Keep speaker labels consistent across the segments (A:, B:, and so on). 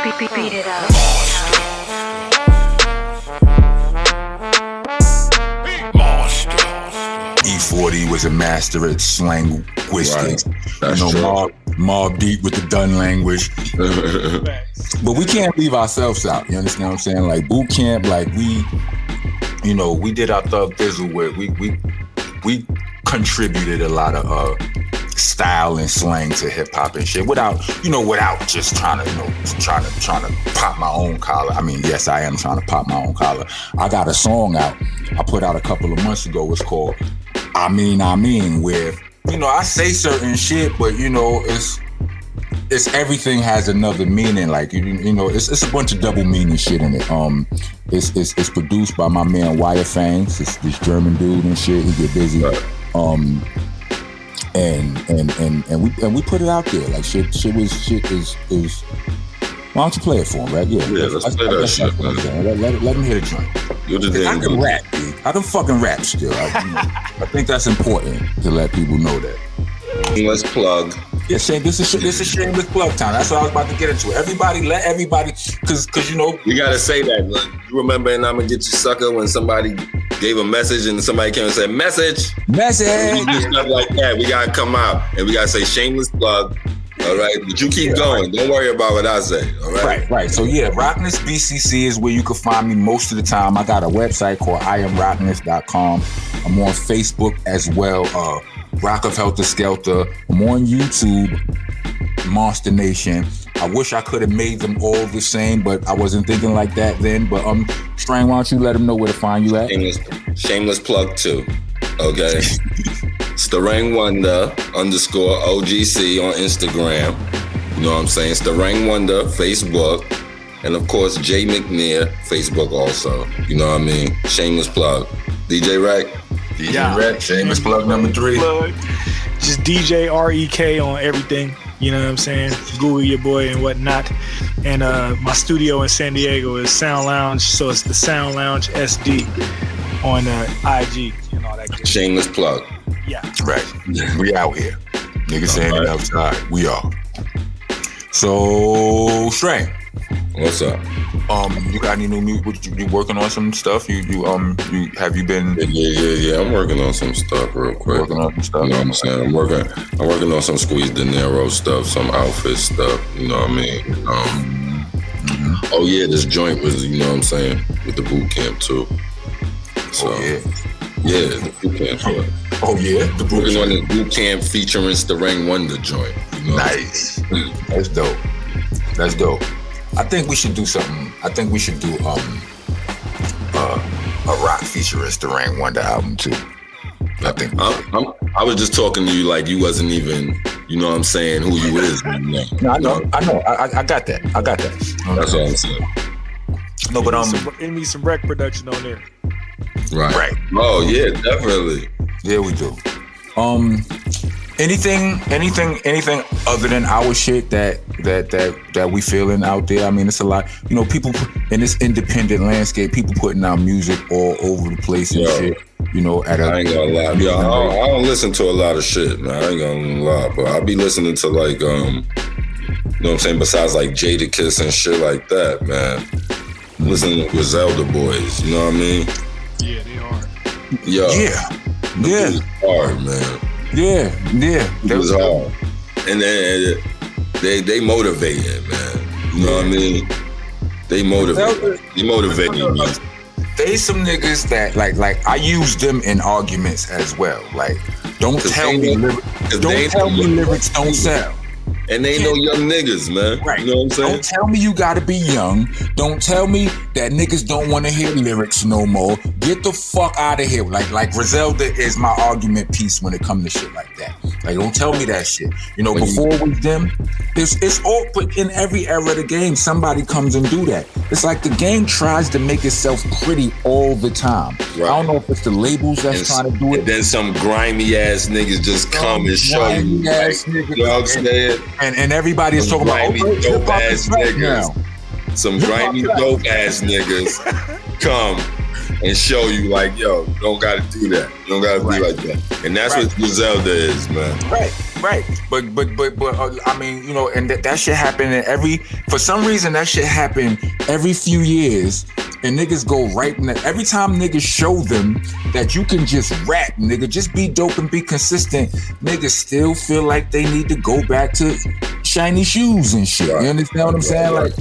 A: Beat it up.
B: E40 was a master at slang linguistics.
C: Right.
B: Mob Deep with the done language. But we can't leave ourselves out. You understand what I'm saying? Like boot camp, like we did our Thug Thizzle where we contributed a lot of style and slang to hip hop and shit without just trying to pop my own collar. I mean, yes, I am trying to pop my own collar. I got a song out I put out a couple of months ago. It's called I mean, where I say certain shit, but it's everything has another meaning. Like it's a bunch of double meaning shit in it. It's produced by my man Wire Fangs. It's this German dude and shit. He get busy. And we put it out there. Like shit is. Why don't you play it for him, right? Yeah,
C: let's play that shit, man.
B: Let him hit a joint. I can rap, dude. I don't fucking rap still. I think that's important to let people know that.
C: Let's plug.
B: Yeah, Shane, this is shameless plug time. That's what I was about to get into. Let everybody, cause
C: we gotta say that. Like, you remember in I'ma Get You Sucker when somebody gave a message and somebody came and said message.
B: We do
C: stuff like that. We gotta come out and we gotta say shameless plug. All right, but you keep going. Don't worry about what I say. All right.
B: Right. So yeah, Rockness BCC is where you can find me most of the time. I got a website called IamRockness.com. I'm on Facebook as well. Rock of Heltah Skeltah. I'm on YouTube, Monster Nation. I wish I could have made them all the same, but I wasn't thinking like that then. But Strang, why don't you let them know where to find you at?
C: Shameless plug too. Okay. Starang Wonder _OGC on Instagram. You know what I'm saying? Starang Wonder, Facebook. And of course, J McNear, Facebook also. You know what I mean? Shameless plug. DJ Rack?
B: DJ Rack, shameless plug number 3.
D: Just DJ REK on everything. You know what I'm saying? Google your boy and whatnot. And my studio in San Diego is Sound Lounge. So it's the Sound Lounge SD on IG and all that good
C: Shameless plug.
D: Yeah.
B: Right. We out here. Niggas saying it outside. We are. So, Strang.
C: What's up?
B: You got any new music? You working on some stuff? Have you been?
C: Yeah. I'm working on some stuff real quick.
B: Working on some stuff.
C: You know what I'm saying? I'm working on some Squeeze De Niro stuff, some outfit stuff. You know what I mean? Oh yeah, this joint was, you know what I'm saying, with the boot camp too. So, yeah, the boot camp.
B: Oh yeah, the boot
C: camp. Working on the boot camp featuring Starang Wonder joint. You know?
B: Nice. That's dope. I think we should do something. I think we should do a rock featuring Starang Wonder album too. I
C: was just talking to you like you wasn't even, you know what I'm saying, who you is.
B: No, I know. I got that.
C: That's what I'm saying.
B: No, but
D: it needs some rec production on there.
C: Right. Oh yeah, definitely.
B: Yeah, we do. Anything other than our shit that we feeling out there? I mean, it's a lot. People in this independent landscape, people putting out music all over the place and shit.
C: I ain't gonna lie. I don't listen to a lot of shit, man. I ain't gonna lie, but I be listening to like, you know what I'm saying? Besides like Jade Kiss and shit like that, man. Listening to Griselda boys, you know what I mean?
D: Yeah, they are.
B: Yeah.
C: Hard, man.
B: Yeah.
C: It was hard. And then they motivated, man. You know what I mean? They motivate me.
B: They some niggas that like I use them in arguments as well. Like, don't tell me lyrics don't sell.
C: And they know young niggas, man.
B: Right.
C: You know what I'm saying?
B: Don't tell me you gotta be young. Don't tell me that niggas don't want to hear lyrics no more. Get the fuck out of here. Like Griselda is my argument piece when it comes to shit like that. Like, don't tell me that shit. Before it was them, it's all, but in every era of the game, somebody comes and do that. It's like the game tries to make itself pretty all the time. Right. I don't know if it's the labels that's trying to do it.
C: And then some grimy ass niggas just come and show you. Like, you know what I'm saying?
B: And everybody is talking about
C: dope ass niggas. Some grimy dope ass niggas come and show you like, yo, you don't gotta do that. You don't gotta be like that. And that's what Griselda is, man.
B: Right. Right, but I mean, you know, and that shit happen for some reason that shit happen every few years, and niggas go right in every time niggas show them that you can just rap, nigga, just be dope and be consistent, niggas still feel like they need to go back to shiny shoes and shit. You understand what I'm saying? Like,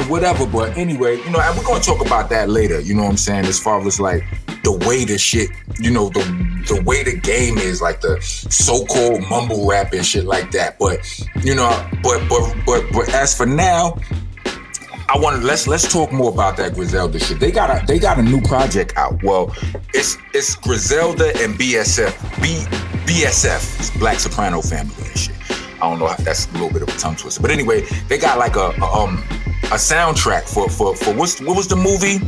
B: whatever, but anyway, you know, and we're gonna talk about that later, you know what I'm saying, as far as like the way the shit, you know, the way the game is, like the so-called mumble rap and shit like that. But you know, but as for now, I want to let's talk more about that Griselda shit. They got a new project out. Well, it's Griselda and BSF, it's Black Soprano Family and shit. I don't know, that's a little bit of a tongue twister, but anyway, they got like a soundtrack for what was the movie?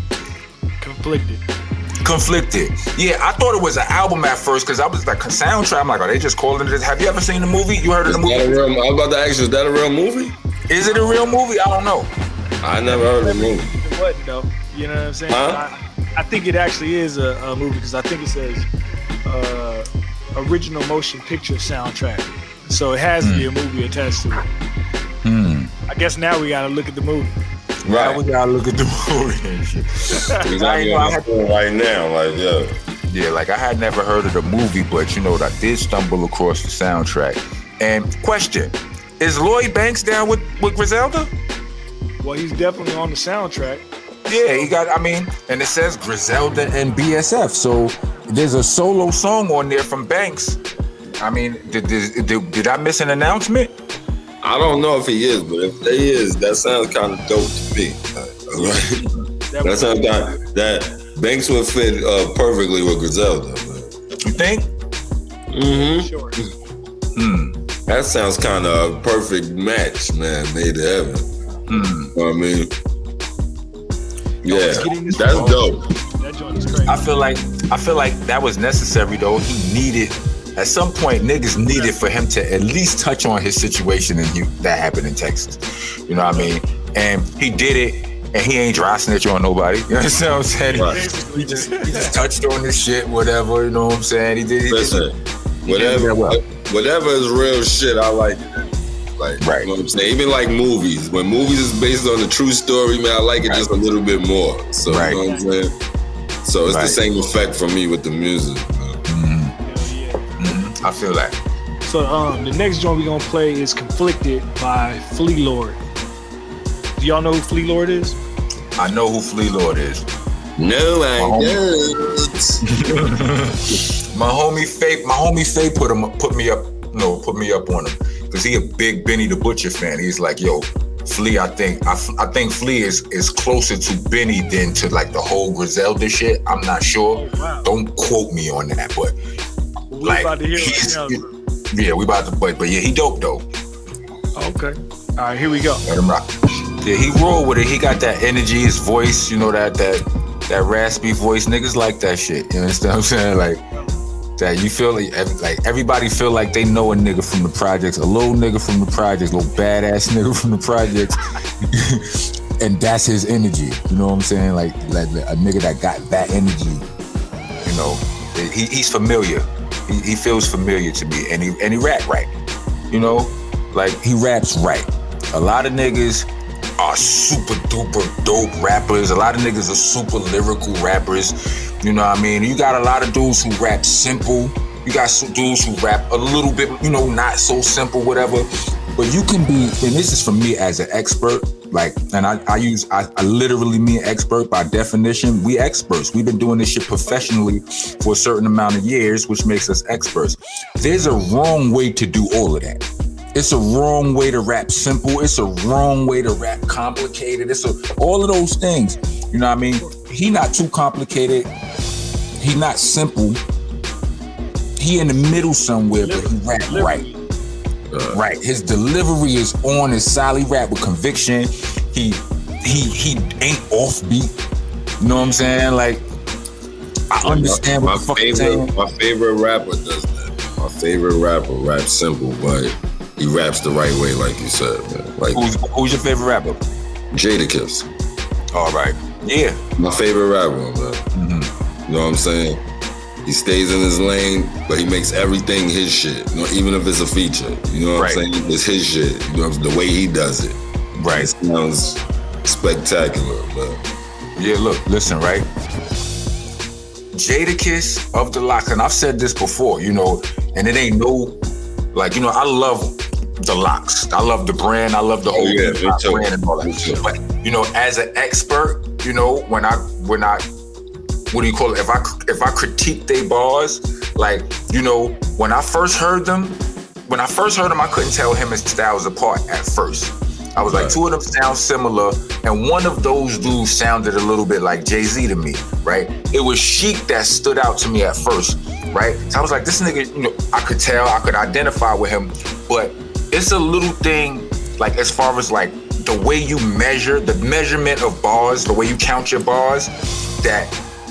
B: Conflicted. Yeah, I thought it was an album at first because I was like a soundtrack. I'm like, are they just calling it this? Have you ever seen the movie? You heard of the movie?
C: I was about to ask you, is that a real movie?
B: Is it a real movie? I don't know.
C: I never heard of the movie.
D: It wasn't though. You know what I'm saying?
C: Huh?
D: I think it actually is a movie because I think it says original motion picture soundtrack. So it has to be a movie attached to it. I guess now we gotta look at the movie.
B: Right. Now we gotta look at the movie and shit.
C: Right now, like, yeah.
B: Yeah, like I had never heard of the movie, but you know, I did stumble across the soundtrack. And question, is Lloyd Banks down with Griselda?
D: Well, he's definitely on the soundtrack.
B: Yeah, he got, I mean, and it says Griselda and BSF. So there's a solo song on there from Banks. I mean, did I miss an announcement?
C: I don't know if he is, but if he is, that sounds kind of dope to me. That sounds kind of, that Banks would fit perfectly with Griselda.
B: You think?
C: Mm-hmm.
D: Sure.
C: That sounds kind of a perfect match, man, made to heaven. You know what I mean? Yeah, that's dope.
D: That joint is crazy.
B: I feel like that was necessary though. He needed, at some point, niggas needed for him to at least touch on his situation that happened in Texas. You know what I mean? And he did it, and he ain't dry snitch on nobody. You understand what I'm saying?
C: Right.
B: He just touched on this shit, whatever. You know what I'm saying? He did.
C: Listen, whatever is real shit, I like it. Like, right. You know what I'm saying? Even like movies. When movies is based on a true story, man, I like it just a little bit more. So, you know what I'm saying? So it's the same effect for me with the music.
B: I feel that.
D: So the next joint we're gonna play is Conflicted by Flea Lord. Do y'all know who Flea Lord is?
B: I know who Flea Lord is.
C: No, I don't.
B: My homie Faye put me up on him. Cause he a big Benny the Butcher fan. He's like, yo, Flea, I think Flea is closer to Benny than to like the whole Griselda shit. I'm not sure. Oh, wow. Don't quote me on that, but
D: we like, about to hear
B: yeah, we about to play. But yeah, he dope though.
D: Okay. All right, here we go.
B: Let him rock. Yeah, he roll with it. He got that energy, his voice, you know, that raspy voice. Niggas like that shit. You understand what I'm saying? Like that you feel like everybody feel like they know a nigga from the projects, a little nigga from the projects, little badass nigga from the projects. And that's his energy. You know what I'm saying? Like a nigga that got that energy, you know, he's familiar. He feels familiar to me, and he rap right. You know, like he raps right. A lot of niggas are super duper dope rappers. A lot of niggas are super lyrical rappers. You know what I mean? You got a lot of dudes who rap simple. You got some dudes who rap a little bit, you know, not so simple, whatever. But you can be, and this is for me as an expert, like, and I literally mean expert by definition. We experts. We've been doing this shit professionally for a certain amount of years, which makes us experts. There's a wrong way to do all of that. It's a wrong way to rap simple. It's a wrong way to rap complicated. All of those things. You know what I mean? He not too complicated. He not simple. He in the middle somewhere, but he rap right. Right. His delivery is on his solid. Rap with conviction. He ain't offbeat. You know what I'm saying? Like, I understand what the fuck you're saying.
C: My favorite rapper does that. My favorite rapper raps simple, but he raps the right way, like you said, man. Like,
B: who's your favorite rapper?
C: Jade.
B: All right. Yeah.
C: My favorite rapper, man. Mm-hmm. You know what I'm saying? He stays in his lane, but he makes everything his shit. You know, even if it's a feature. You know what I'm saying? It's his shit. You know, the way he does it.
B: Right.
C: It sounds spectacular, but
B: yeah, look, listen, right? Jadakiss of the Lox, and I've said this before, you know, and it ain't no, like, you know, I love the Lox. I love the brand. I love the whole brand and all that. But, you know, as an expert, you know, when I what do you call it? If I critique they bars, like, you know, when I first heard them, I couldn't tell him and Styles apart at first. I was like, two of them sound similar, and one of those dudes sounded a little bit like Jay-Z to me, right? It was Sheek that stood out to me at first, right? So I was like, this nigga, you know, I could identify with him, but it's a little thing, like, as far as like the way you measure, the measurement of bars, the way you count your bars, that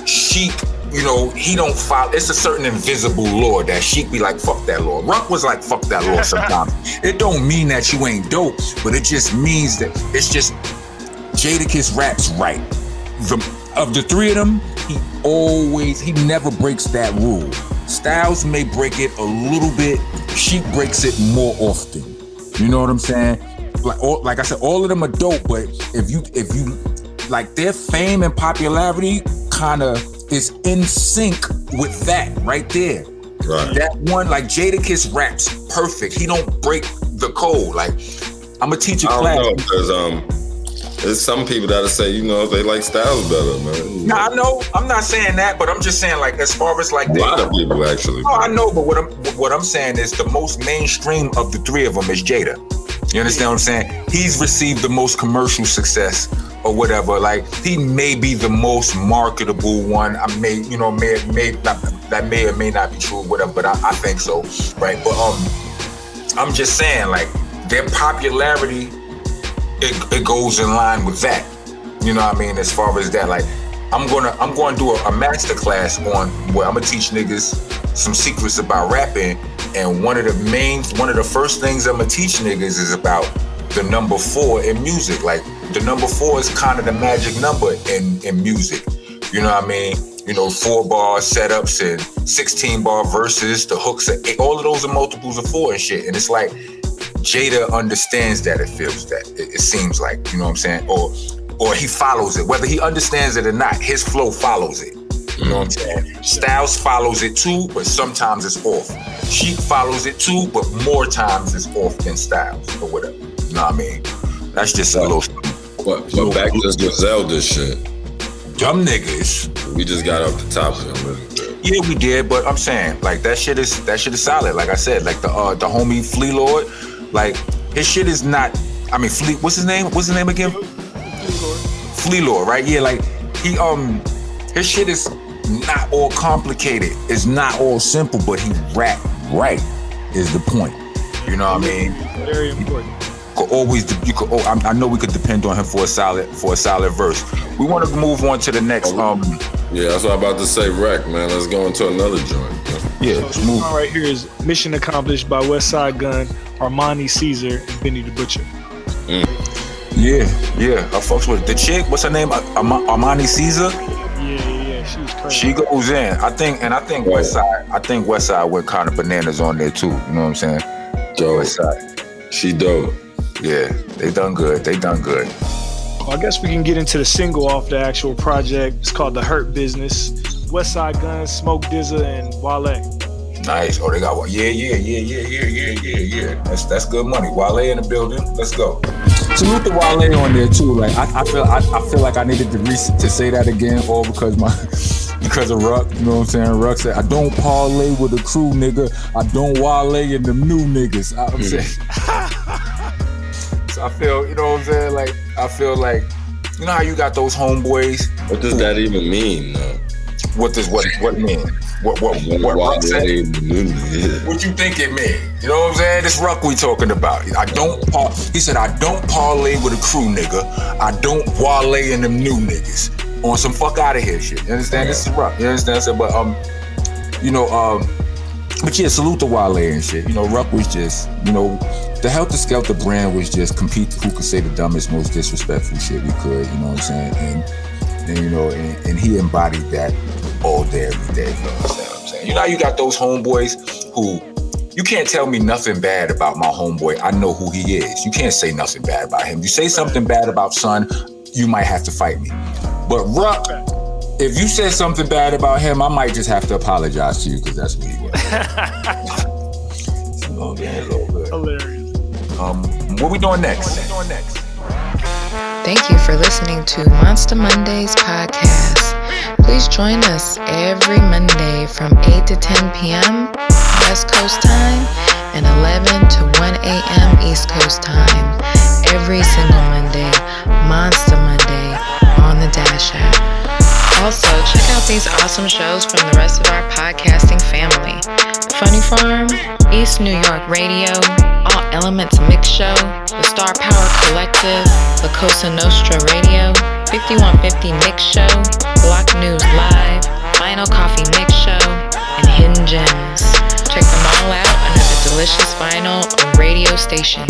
B: Sheek, you know, he don't follow. It's a certain invisible law that Sheek be like, fuck that law. Ruck was like, fuck that law sometimes. It don't mean that you ain't dope, but it just means that it's just Jadakiss raps right. Of the three of them, he never breaks that rule. Styles may break it a little bit. Sheek breaks it more often. You know what I'm saying? Like I said, all of them are dope, but if you like, their fame and popularity kind of is in sync with that right there. Right. That one, like, Jadakiss raps perfect. He don't break the code. Like, I'm a teacher class. I don't know, because
C: there's some people that'll say, you know, they like Styles better, man.
B: No, I know. I'm not saying that, but I'm just saying, like, as far as like
C: a lot of people actually.
B: No, I know, but what I'm saying is the most mainstream of the three of them is Jada. You understand what I'm saying? He's received the most commercial success or whatever. Like, he may be the most marketable one. That may or may not be true, whatever, but I think so, right? But I'm just saying, like, their popularity, it goes in line with that. You know what I mean? As far as that, like, I'm going to do a master class on where I'm gonna teach niggas some secrets about rapping, and one of the first things I'm gonna teach niggas is about the number 4 in music. Like, the number 4 is kind of the magic number in music. You know what I mean? You know, 4-bar setups and 16-bar verses, the hooks, all of those are multiples of 4 and shit. And it's like, Jada understands that, it feels that. It seems like, you know what I'm saying? Or he follows it. Whether he understands it or not, his flow follows it. You know what I'm saying? Styles follows it too, but sometimes it's off. Sheek follows it too, but more times it's off than Styles or whatever. You know what I mean? That's just a little.
C: But back to the Zelda shit.
B: Dumb niggas.
C: We just got off the top of it.
B: Yeah, we did, but I'm saying, like, that shit is solid. Like I said, like the homie Flea Lord, like, his shit is not. I mean, Flea. What's his name? What's his name again? Flea Lord, right? Yeah, like, he his shit is not all complicated. It's not all simple, but he rap right is the point. You know what I mean?
D: Very important.
B: I know we could depend on him for a solid verse. We want to move on to the next.
C: Yeah, that's what I'm about to say, Rec, man. Let's go into another joint.
B: Yeah,
D: let's move. Right here is Mission Accomplished by Westside Gunn, Armani Caesar, and Benny the Butcher.
B: Yeah, I fucks with it. The chick, what's her name? Armani Caesar?
D: Yeah, she was crazy.
B: She goes in. I think Westside went kind of bananas on there too. You know what I'm saying?
C: Dope.
B: Westside.
C: She dope.
B: Yeah, they done good.
D: Well, I guess we can get into the single off the actual project. It's called The Hurt Business. Westside Gunn, Smoke DZA, and Wale.
B: Nice. Oh, they got one. Yeah. That's good money. Wale in the building. Let's go. Salute to Wale on there too. Like, I feel like I needed to say that again, all because of Ruck. You know what I'm saying? Ruck said, I don't parlay with a crew, nigga. I don't Wale in them new niggas. I'm saying. So I feel, you know what I'm saying? Like, I feel like, you know how you got those homeboys?
C: What does that even mean, though?
B: What mean? What Ruck said? What you think it mean? You know what I'm saying? This Ruck we talking about. He said, I don't parlay with a crew, nigga. I don't Wale in them new niggas. On some fuck out of here shit. You understand? Yeah. This is Ruck. You understand? So, but but yeah, salute to Wale and shit. You know, Ruck was just, you know, the Heltah Skeltah brand was just compete who could say the dumbest, most disrespectful shit we could. You know what I'm saying? And you know, and he embodied that all day, every day. You know what I'm You know how you got those homeboys who you can't tell me nothing bad about my homeboy. I know who he is. You can't say nothing bad about him. You say something bad about Son, you might have to fight me. But Ruck, if you said something bad about him, I might just have to apologize to you because that's what he was. It's all good.
D: Hilarious.
B: What we doing next?
A: Thank you for listening to Monsta Mondayz Podcast. Please join us every Monday from 8 to 10 p.m. West Coast time and 11 to 1 a.m. East Coast time. Every single Monday, Monsta Monday on the Dash app. Also, check out these awesome shows from the rest of our podcasting family. Funny Farm, East New York Radio, All Elements Mix Show, the Starpower Collective, La Cosa Nostra Radio, 5150 Mix Show, Block News Live, Vinyl Coffee Mix Show, and Hidden Gems. Check them all out under the Delicious Vinyl radio station.